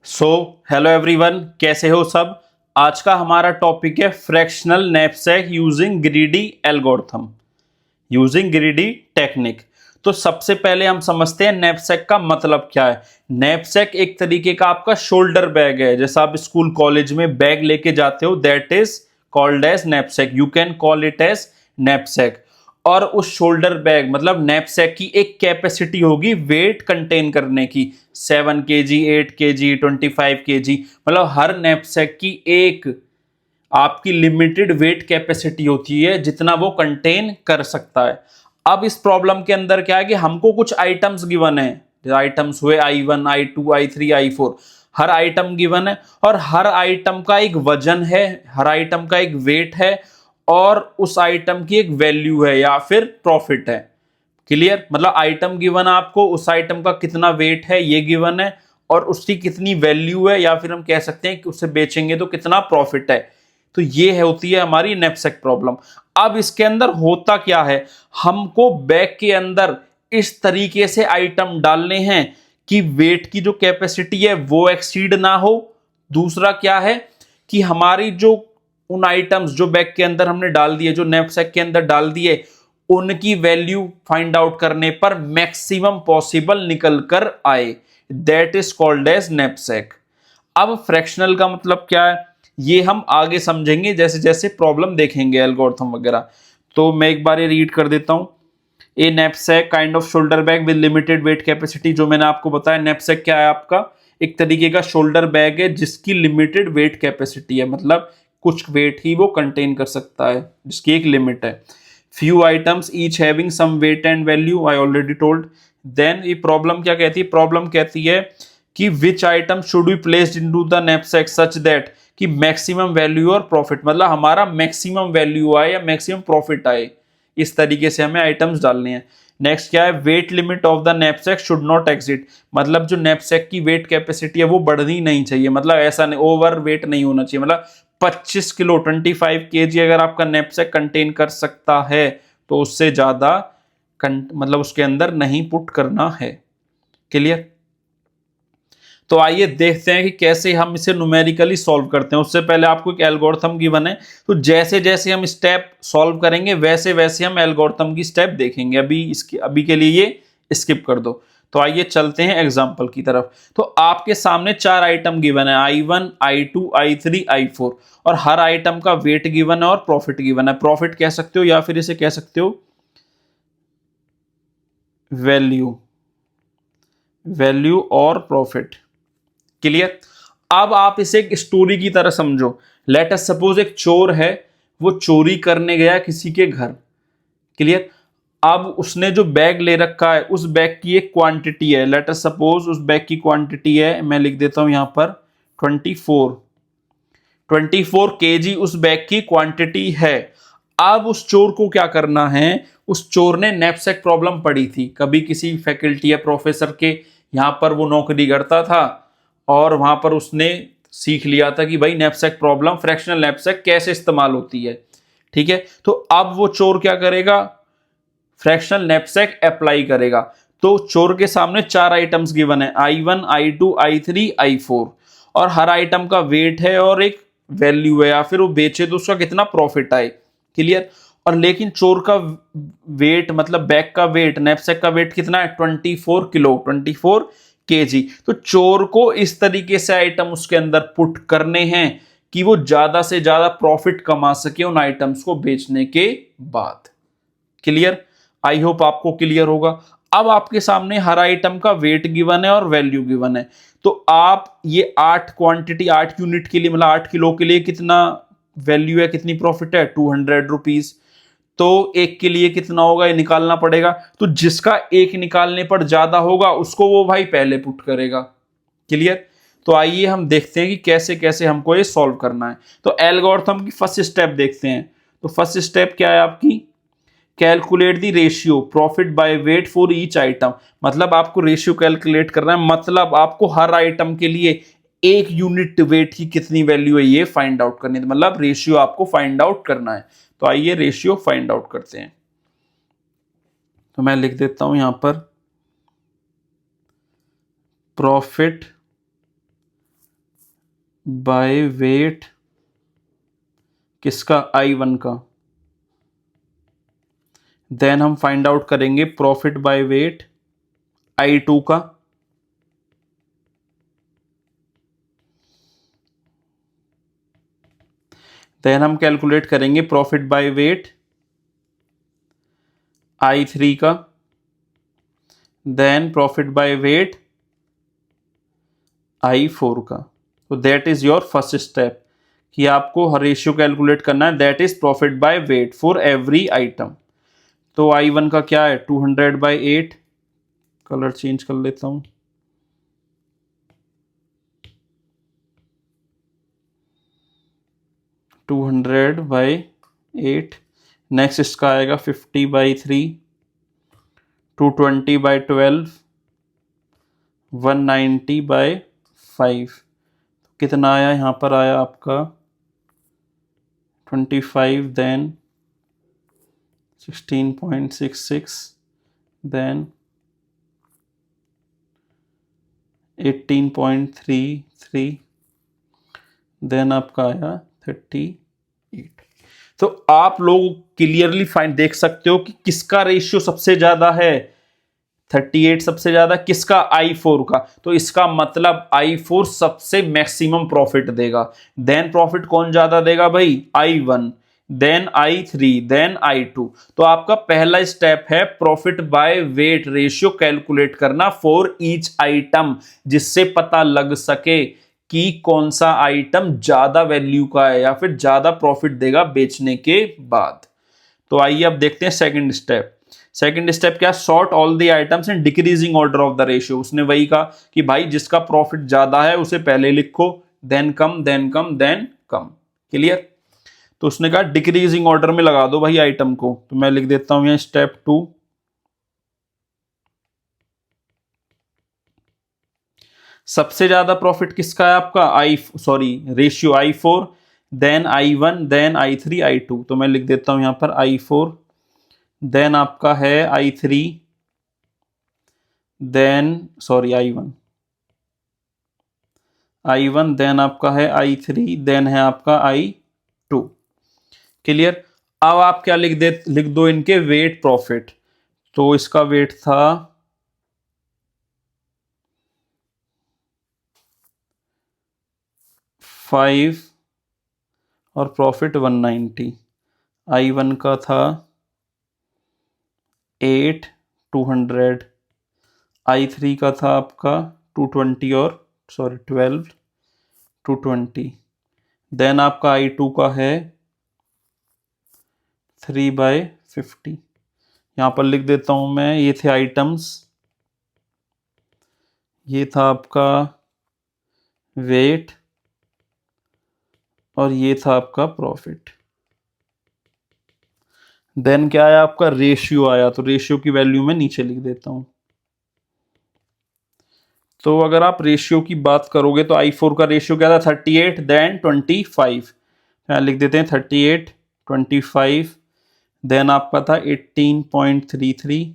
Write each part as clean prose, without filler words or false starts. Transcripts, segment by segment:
So hello everyone, कैसे हो सब। आज का हमारा टॉपिक है fractional knapsack using greedy algorithm, using greedy technique. तो सबसे पहले हम समझते हैं नैपसैक का मतलब क्या है। नैपसैक एक तरीके का आपका शोल्डर बैग है, जैसा आप स्कूल कॉलेज में बैग लेके जाते हो, that is called as knapsack. You can call it as knapsack. और उस शोल्डर बैग मतलब नैपसैक की एक कैपेसिटी होगी वेट कंटेन करने की, 7 kg, 8 kg, 25 kg। मतलब हर नैपसैक की एक आपकी लिमिटेड वेट कैपेसिटी होती है जितना वो कंटेन कर सकता है। अब इस प्रॉब्लम के अंदर क्या है कि हमको कुछ आइटम्स गिवन है, आइटम्स हुए I1, I2, I3, I4। हर आइटम गिवन है और हर आइटम का एक वजन है, हर आइटम का एक वेट है और उस आइटम की एक वैल्यू है या फिर प्रॉफिट है। क्लियर, मतलब आइटम गिवन आपको, उस आइटम का कितना वेट है ये गिवन है और उसकी कितनी वैल्यू है, या फिर हम कह सकते हैं कि उसे बेचेंगे तो कितना प्रॉफिट है। तो ये होती है हमारी नैपसैक प्रॉब्लम। अब इसके अंदर होता क्या है, हमको बैग के अंदर इस तरीके से आइटम डालने हैं कि वेट की जो कैपेसिटी है वो एक्सीड ना हो। दूसरा क्या है कि हमारी जो उन आइटम्स जो बैग के अंदर हमने डाल दिए, जो नैपसैक के अंदर डाल दिए, उनकी वैल्यू फाइंड आउट करने पर मैक्सिमम पॉसिबल निकल कर आए, that is called as knapsack. अब फ्रैक्शनल का मतलब क्या है ये हम आगे समझेंगे जैसे जैसे प्रॉब्लम देखेंगे, एल्गोरिथम वगैरह। तो मैं एक बार ये रीड कर देता हूं। A knapsack kind of shoulder bag with limited weight capacity. जो मैंने आपको बताया, नैपसैक क्या है आपका, एक तरीके का शोल्डर बैग है जिसकी लिमिटेड वेट कैपेसिटी है, मतलब कुछ वेट ही वो कंटेन कर सकता है, जिसकी एक लिमिट है। Few items each having some weight and value, I already told. Then ये प्रॉब्लम क्या कहती है, प्रॉब्लम कहती है कि which item should be placed into the knapsack such that कि मैक्सिमम वैल्यू और प्रॉफिट, मतलब हमारा मैक्सिमम वैल्यू आए या मैक्सिमम प्रॉफिट आए, इस तरीके से हमें आइटम्स डालने हैं। नेक्स्ट क्या है, wait limit of the knapsack should not exit, मतलब जो नैपसैक की वेट कैपेसिटी है वो बढ़नी नहीं चाहिए, मतलब ऐसा नहीं, ओवर वेट नहीं होना चाहिए। मतलब 25 किलो 25 kg अगर आपका नैपसैक कंटेन कर सकता है तो उससे ज्यादा मतलब उसके अंदर नहीं पुट करना है। क्लियर। तो आइए देखते हैं कि कैसे हम इसे न्यूमेरिकली सॉल्व करते हैं। उससे पहले आपको एक एल्गोरिथम गिवन है, तो जैसे जैसे हम स्टेप सॉल्व करेंगे वैसे वैसे हम एल्गोरिथम की स्टेप देखेंगे। अभी के लिए ये स्किप कर दो। तो आइए चलते हैं एग्जाम्पल की तरफ। तो आपके सामने 4 आइटम गिवन है, I1, I2, I3, I4, और हर आइटम का वेट गिवन है और प्रॉफिट गिवन है। प्रॉफिट कह सकते हो या फिर इसे कह सकते हो वैल्यू, वैल्यू और प्रॉफिट। क्लियर। अब आप इसे एक स्टोरी की तरह समझो। लेट अस सपोज एक चोर है, वो चोरी करने गया किसी के घर। क्लियर। अब उसने जो बैग ले रखा है उस बैग की एक क्वांटिटी है, लेट अस सपोज उस बैग की क्वांटिटी है, मैं लिख देता हूं यहां पर 24 kg उस बैग की क्वांटिटी है। अब उस चोर को क्या करना है, उस चोर ने नैपसैक प्रॉब्लम पढ़ी थी, कभी किसी फैकल्टी या प्रोफेसर के यहां पर वो नौकरी करता था और वहां पर उसने सीख लिया था कि भाई नैपसैक प्रॉब्लम, फ्रैक्शनल नैपसैक कैसे इस्तेमाल होती है। ठीक है। तो अब वो चोर क्या करेगा, फ्रैक्शनल नैपसैक अप्लाई करेगा। तो चोर के सामने 4 आइटम्स गिवन है, I1, I2, I3, I4, और हर आइटम का वेट है और एक वैल्यू है, या फिर वो बेचे तो उसका कितना प्रॉफिट आए। क्लियर। और लेकिन चोर का वेट, मतलब बैग का वेट, नैपसैक का वेट कितना है, 24 किलो, 24 kg। तो चोर को इस तरीके से आइटम उसके अंदर पुट करने हैं कि वो ज्यादा से ज्यादा प्रॉफिट कमा सके उन आइटम्स को बेचने के बाद। क्लियर। आई होप आपको क्लियर होगा। अब आपके सामने हर आइटम का वेट गिवन है और वैल्यू गिवन है। तो आप ये 8 क्वांटिटी, 8 यूनिट के लिए, मतलब 8 किलो के लिए कितना वैल्यू है, कितनी प्रॉफिट है, 200 रुपीज। तो एक के लिए कितना होगा ये निकालना पड़ेगा। तो जिसका एक निकालने पर ज्यादा होगा उसको वो भाई पहले पुट करेगा। क्लियर। तो आइए हम देखते हैं कि कैसे कैसे हमको ये सॉल्व करना है। तो एल्गोरिथम की फर्स्ट स्टेप देखते हैं। तो फर्स्ट स्टेप क्या है आपकी, calculate the ratio profit by weight for each item. मतलब आपको रेशियो कैलकुलेट करना है, मतलब आपको हर आइटम के लिए एक यूनिट वेट की कितनी वैल्यू है ये फाइंड आउट करनी है, मतलब रेशियो आपको फाइंड आउट करना है। तो आइए रेशियो फाइंड आउट करते हैं। तो मैं लिख देता हूं यहां पर प्रॉफिट बाय वेट किसका, I1 का। देन हम फाइंड आउट करेंगे प्रॉफिट बाय वेट I2 का। देन हम कैलकुलेट करेंगे प्रॉफिट बाय वेट I3 का। Then profit by weight I4 का। तो that is your first step कि आपको हर रेशियो कैलकुलेट करना है, that is profit by weight for every item. तो I1 का क्या है 200/8, कलर चेंज कर लेता हूं, 200/8। नेक्स्ट इसका आएगा 50/3, 220/12, 190/5। कितना आया यहाँ पर, आया आपका 25, देन 16.66, देन 18.33, देन आपका आया 38। तो आप लोग क्लियरली फाइंड देख सकते हो कि किसका रेशियो सबसे ज्यादा है, 38 सबसे ज्यादा, किसका, I4 का। तो इसका मतलब I4 सबसे मैक्सिमम प्रॉफिट देगा। देन प्रॉफिट कौन ज्यादा देगा भाई, I1, then I3, then I2। तो आपका पहला स्टेप है profit by weight ratio calculate करना फॉर ईच आइटम, जिससे पता लग सके कि कौन सा आइटम ज्यादा वैल्यू का है या फिर ज्यादा प्रॉफिट देगा बेचने के बाद। तो आइए अब देखते हैं सेकंड स्टेप। सेकंड स्टेप क्या, sort all the items in decreasing order of the ratio. उसने वही कहा कि भाई जिसका प्रॉफिट ज्यादा है उसे पहले लिखो, then come, then come, then come. Clear. तो उसने कहा डिक्रीजिंग ऑर्डर में लगा दो भाई आइटम को। तो मैं लिख देता हूं यहां स्टेप 2, सबसे ज्यादा प्रॉफिट किसका है आपका, ratio I4, then I1, then I3, I2। तो मैं लिख देता हूं यहां पर I4, देन आपका है I3, देन I1, देन आपका है I3, देन है आपका I2। क्लियर। अब आप क्या लिख दो इनके वेट प्रॉफिट। तो इसका वेट था 5 और प्रॉफिट 190। I1 का था 8, 200। I3 का था आपका 220 और 12, 220। देन आपका I2 का है 3/50। यहां पर लिख देता हूं मैं, ये थे आइटम्स, ये था आपका वेट और ये था आपका प्रॉफिट। देन क्या आया आपका, रेशियो आया। तो रेशियो की वैल्यू मैं नीचे लिख देता हूं। तो अगर आप रेशियो की बात करोगे तो I4 का रेशियो क्या था 38, देन 25। यहां लिख देते हैं 38, 25, देन आपका था 18.33,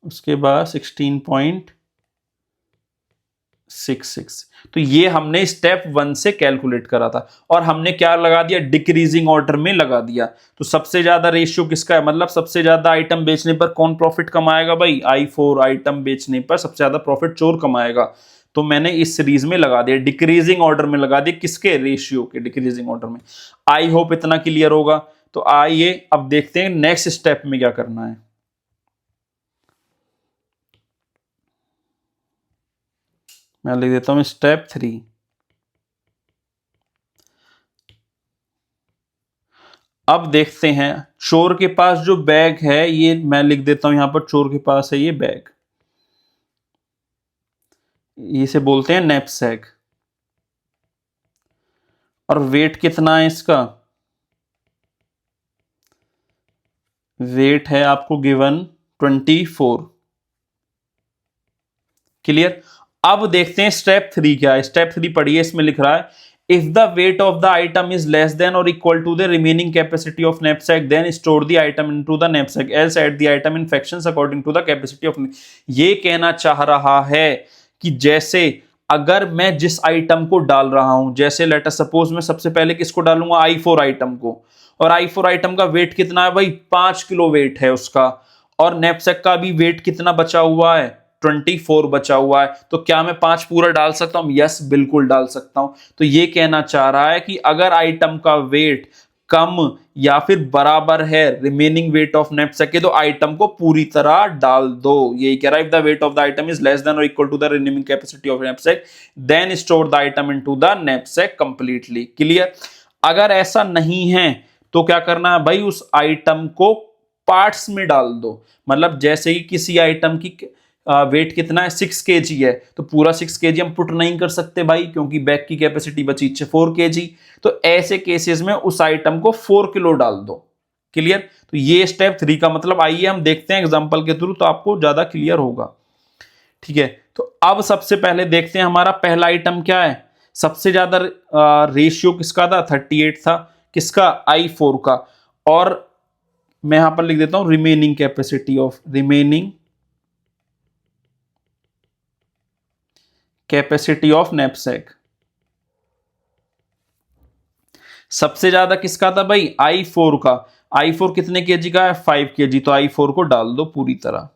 उसके बाद 16.66। तो ये हमने स्टेप 1 से कैलकुलेट करा था और हमने क्या लगा दिया, डिक्रीजिंग ऑर्डर में लगा दिया। तो सबसे ज्यादा रेशियो किसका है, मतलब सबसे ज्यादा आइटम बेचने पर कौन प्रॉफिट कमाएगा भाई, I4 आइटम बेचने पर सबसे ज्यादा प्रॉफिट चोर कमाएगा। तो मैंने इस सीरीज में लगा दिया, डिक्रीजिंग ऑर्डर में लगा दिया, किसके, रेशियो के डिक्रीजिंग ऑर्डर में। आई होप इतना क्लियर होगा। तो आइए अब देखते हैं नेक्स्ट स्टेप में क्या करना है। मैं लिख देता हूं स्टेप 3। अब देखते हैं चोर के पास जो बैग है, ये मैं लिख देता हूं यहां पर, चोर के पास है ये बैग, इसे बोलते हैं नैपसैक। और वेट कितना है इसका, वेट है आपको गिवन 24। क्लियर। अब देखते हैं स्टेप 3 क्या है। स्टेप 3 पढ़िए, इसमें लिख रहा है if the weight of the item is less than और equal to the remaining capacity of knapsack then store the item into the knapsack else add the item in fractions according to the capacity of. ये कहना चाह रहा है कि जैसे अगर मैं जिस आइटम को डाल रहा हूं, जैसे लेट अस सपोज मैं सबसे पहले किसको डालूंगा, I4 आइटम को, और I4 आइटम का वेट कितना है भाई, 5 किलो वेट है उसका, और नैपसैक का भी वेट कितना बचा हुआ है, 24 बचा हुआ है। तो क्या मैं 5 पूरा डाल सकता हूं? यस, बिल्कुल डाल सकता हूं। तो ये कहना चाह रहा है कि अगर आइटम का वेट कम या फिर बराबर है रिमेनिंग वेट ऑफ नैपसैक के, तो आइटम को पूरी तरह डाल दो। यही कह रहा है, if the weight of the item is less than और equal to the remaining capacity of knapsack, then store the item into the knapsack completely. Clear? अगर ऐसा नहीं है तो क्या करना है भाई, उस आइटम को पार्ट्स में डाल दो। मतलब जैसे ही किसी आइटम की वेट कितना है, 6 केजी है, तो पूरा 6 केजी हम पुट नहीं कर सकते भाई, क्योंकि बैग की कैपेसिटी बची 4 केजी। तो ऐसे केसेस में उस आइटम को 4 किलो डाल दो। क्लियर? तो ये स्टेप 3 का मतलब, आइए हम देखते हैं एग्जांपल के थ्रू, तो आपको ज्यादा क्लियर होगा। ठीक है, तो अब सबसे पहले देखते हैं हमारा पहला आइटम क्या है। सबसे ज्यादा रेशियो किसका था, 38 था। किसका? I4 का। और मैं यहां पर लिख देता हूं रिमेनिंग कैपेसिटी ऑफ नैपसैक। सबसे ज्यादा किसका था भाई, I4 का। I4 कितने केजी का है, 5 केजी। तो I4 को डाल दो पूरी तरह।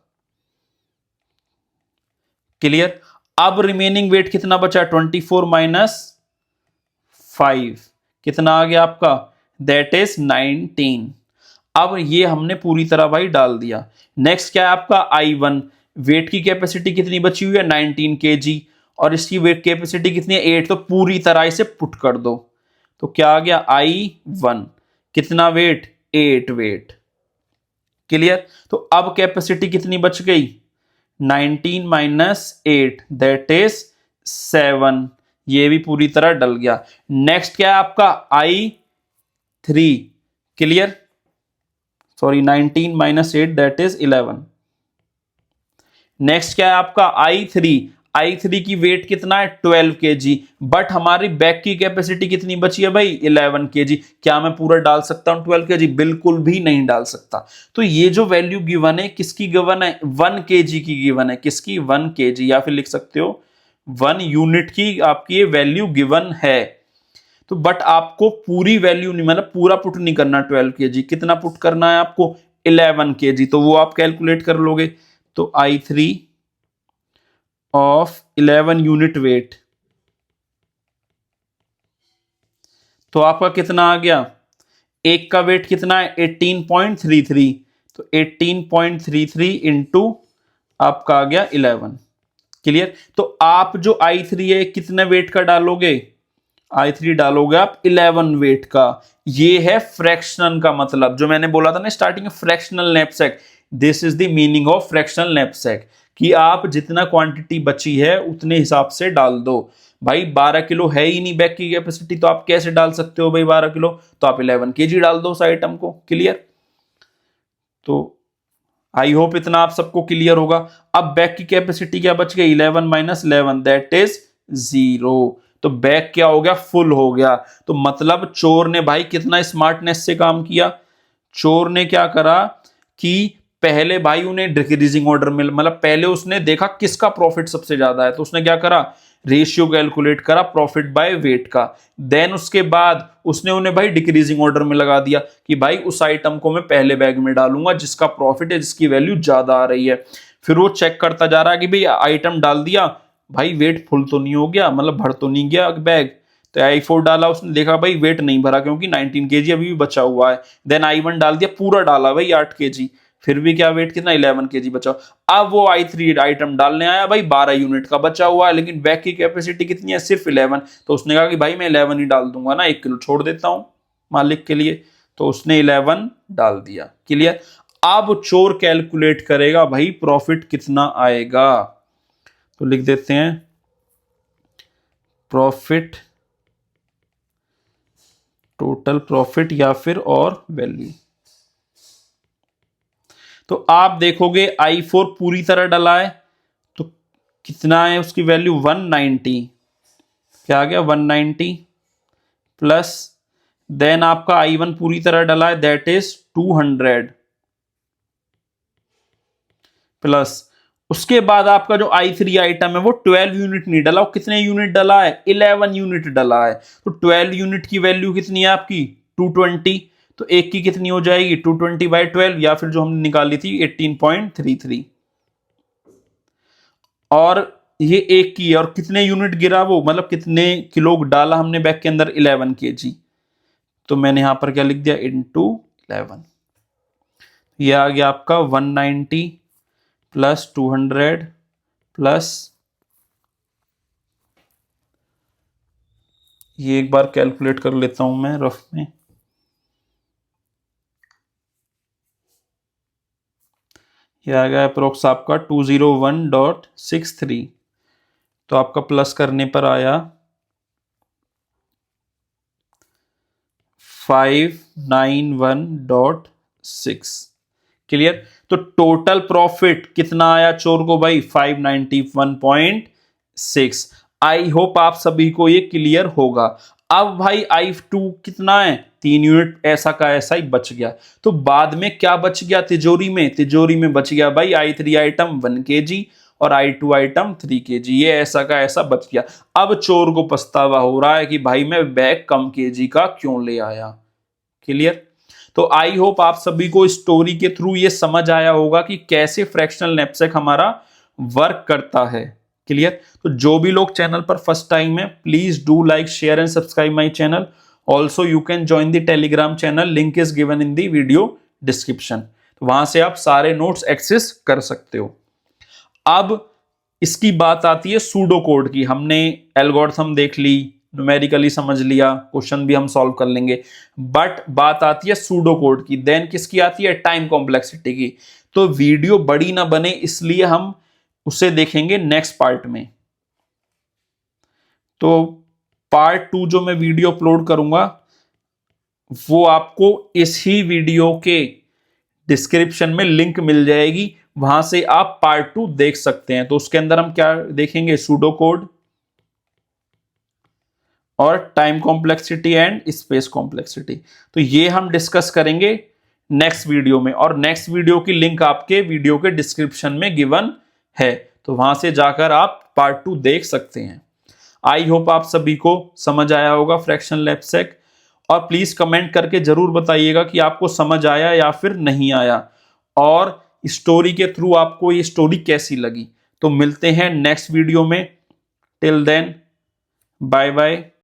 क्लियर? अब रिमेनिंग वेट कितना बचा, 24 माइनस 5, कितना आ गया आपका, दैट इज 19। अब ये हमने पूरी तरह भाई डाल दिया। नेक्स्ट क्या है आपका, I1। वेट की कैपेसिटी कितनी बची हुई है, 19 केजी, और इसकी वेट कैपेसिटी कितनी है, 8। तो पूरी तरह इसे पुट कर दो। तो क्या आ गया, I1 कितना वेट, 8 वेट। क्लियर? तो अब कैपेसिटी कितनी बच गई, 19 माइनस 8, दैट इज 7। ये भी पूरी तरह डल गया। नेक्स्ट क्या है आपका, I3। Clear? Sorry, 19 minus 8 that is 11। Next क्या है आपका, I3 की वेट कितना है, 12 केजी, बट हमारी बैग की कैपेसिटी कितनी बची है भाई, 11 केजी। क्या मैं पूरा डाल सकता हूं 12 केजी? बिल्कुल भी नहीं डाल सकता। तो ये जो वैल्यू गिवन है, किसकी गिवन है, 1 केजी की गिवन है। किसकी, 1 केजी, या फिर लिख सकते हो 1 यूनिट की आपकी ये वैल्यू गिवन है। तो बट आपको पूरी वैल्यू नहीं, मतलब पूरा पुट नहीं करना 12 केजी। कितना पुट करना है आपको, 11 केजी। तो वो आप कैलकुलेट कर लोगे। तो I3 ऑफ 11 यूनिट वेट, तो आपका कितना आ गया, एक का वेट कितना है, 18.33। तो 18.33 इंटू आपका आ गया 11। क्लियर? तो आप जो I3 है कितने वेट का डालोगे, I3 डालोगे आप 11 वेट का। ये है फ्रैक्शनल का मतलब, जो मैंने बोला था ना स्टार्टिंग में, fractional knapsack. This is the meaning of fractional knapsack, कि आप जितना क्वांटिटी बची है उतने हिसाब से डाल दो। भाई 12 किलो है ही नहीं बैग की कैपेसिटी, तो आप कैसे डाल सकते हो भाई 12 किलो? तो आप 11 केजी डाल दो उस आइटम को। क्लियर? तो आई होप इतना आप सबको क्लियर होगा। अब बैग की कैपेसिटी क्या बच गई, 11 माइनस 11 दैट इज 0। तो बैग क्या हो गया, फुल हो गया। तो मतलब चोर ने भाई कितना स्मार्टनेस से काम किया। चोर ने क्या करा कि पहले भाई उन्हें डिक्रीजिंग ऑर्डर में, मतलब पहले उसने देखा किसका प्रॉफिट सबसे ज्यादा है, तो उसने क्या करा, रेशियो कैलकुलेट करा प्रॉफिट बाय वेट का। देन उसके बाद उसने उन्हें भाई डिक्रीजिंग ऑर्डर में लगा दिया कि भाई उस आइटम को मैं पहले बैग में डालूंगा जिसका प्रॉफिट है, जिसकी वैल्यू ज्यादा आ रही है। फिर वो चेक करता जा रहा है कि भाई आइटम डाल दिया, भाई वेट फुल तो नहीं हो गया, मतलब भर तो नहीं गया बैग। तो I4 डाला, उसने देखा भाई वेट नहीं भरा क्योंकि 19 केजी अभी भी बचा हुआ है। देन I1 डाल दिया, पूरा डाला भाई 8 केजी, फिर भी क्या वेट कितना, 11 केजी बचा। अब वो I3 आइटम डालने आया, भाई 12 यूनिट का बचा हुआ है, लेकिन बैग की कैपेसिटी कितनी है, सिर्फ 11। तो उसने कहा कि भाई मैं 11 ही डाल दूंगा ना, 1 किलो छोड़ देता हूं मालिक के लिए। तो उसने 11 डाल दिया। क्लियर? अब चोर कैलकुलेट करेगा भाई प्रॉफिट कितना आएगा। तो लिख देते हैं प्रॉफिट, टोटल प्रॉफिट या फिर और वैल्यू। तो आप देखोगे I4 पूरी तरह डला है, तो कितना है उसकी वैल्यू, 190। क्या आ गया, 190 प्लस, देन आपका I1 पूरी तरह डला है, दैट इज 200 प्लस, उसके बाद आपका जो i3 आइटम है वो 12 यूनिट नहीं डला, वो कितने यूनिट डला है, 11 यूनिट डला है। तो 12 यूनिट की वैल्यू कितनी है आपकी 220, तो एक की कितनी हो जाएगी 220/12, या फिर जो हमने निकाली थी 18.33। और ये एक की है, और कितने यूनिट गिरा वो, मतलब कितने किलो डाला हमने बैग के अंदर, 11 kg। तो मैंने यहां पर क्या लिख दिया, इंटू 11। ये आ गया आपका 190 प्लस 200 प्लस, ये एक बार कैलकुलेट कर लेता हूं मैं रफ में, ये आ गया अप्रोक्स आपका 201.63। तो आपका प्लस करने पर आया 591.6। क्लियर। तो टोटल प्रॉफिट कितना आया चोर को भाई, 591.6। आई होप आप सभी को ये क्लियर होगा। अब भाई i2 कितना है, 3 यूनिट, ऐसा का ऐसा ही बच गया। तो बाद में क्या बच गया तिजोरी में, तिजोरी में बच गया भाई i3 आइटम 1 kg और i2 आइटम 3 kg, ये ऐसा का ऐसा बच गया। अब चोर को पछतावा हो रहा है कि भाई मैं बैग कम kg का क्यों ले आया। क्लियर। तो आई होप आप सभी को स्टोरी के थ्रू ये समझ आया होगा कि कैसे फ्रैक्शनल नैपसैक हमारा वर्क करता है। क्लियर। तो जो भी लोग चैनल पर फर्स्ट टाइम है, please do like share and subscribe my channel. Also you can join the Telegram channel, link is given in the video description. तो वहां से आप सारे नोट्स एक्सेस कर सकते हो। अब इसकी बात आती है सूडो कोड की। हमने एल्गोरिथम देख ली, न्यूमेरिकली समझ लिया, क्वेश्चन भी हम सॉल्व कर लेंगे, बट बात आती है सूडो कोड की। देन किसकी आती है, टाइम कॉम्प्लेक्सिटी की। तो वीडियो बड़ी ना बने, इसलिए हम उसे देखेंगे नेक्स्ट पार्ट में। तो पार्ट 2 जो मैं वीडियो अपलोड करूंगा वो आपको इसी वीडियो के डिस्क्रिप्शन में लिंक मिल जाएगी, वहां से आप पार्ट 2 देख सकते हैं। तो उसके अंदर हम क्या देखेंगे, सूडो कोड और time complexity and space complexity. तो ये हम डिस्कस करेंगे नेक्स्ट वीडियो में, और नेक्स्ट वीडियो की लिंक आपके वीडियो के डिस्क्रिप्शन में गिवन है, तो वहां से जाकर आप पार्ट 2 देख सकते हैं। आई होप आप सभी को समझ आया होगा फ्रैक्शनल नैपसैक, और प्लीज कमेंट करके जरूर बताइएगा कि आपको समझ आया या फिर नहीं आया, और स्टोरी के थ्रू आपको ये स्टोरी कैसी लगी। तो मिलते हैं नेक्स्ट वीडियो में। Till then bye bye.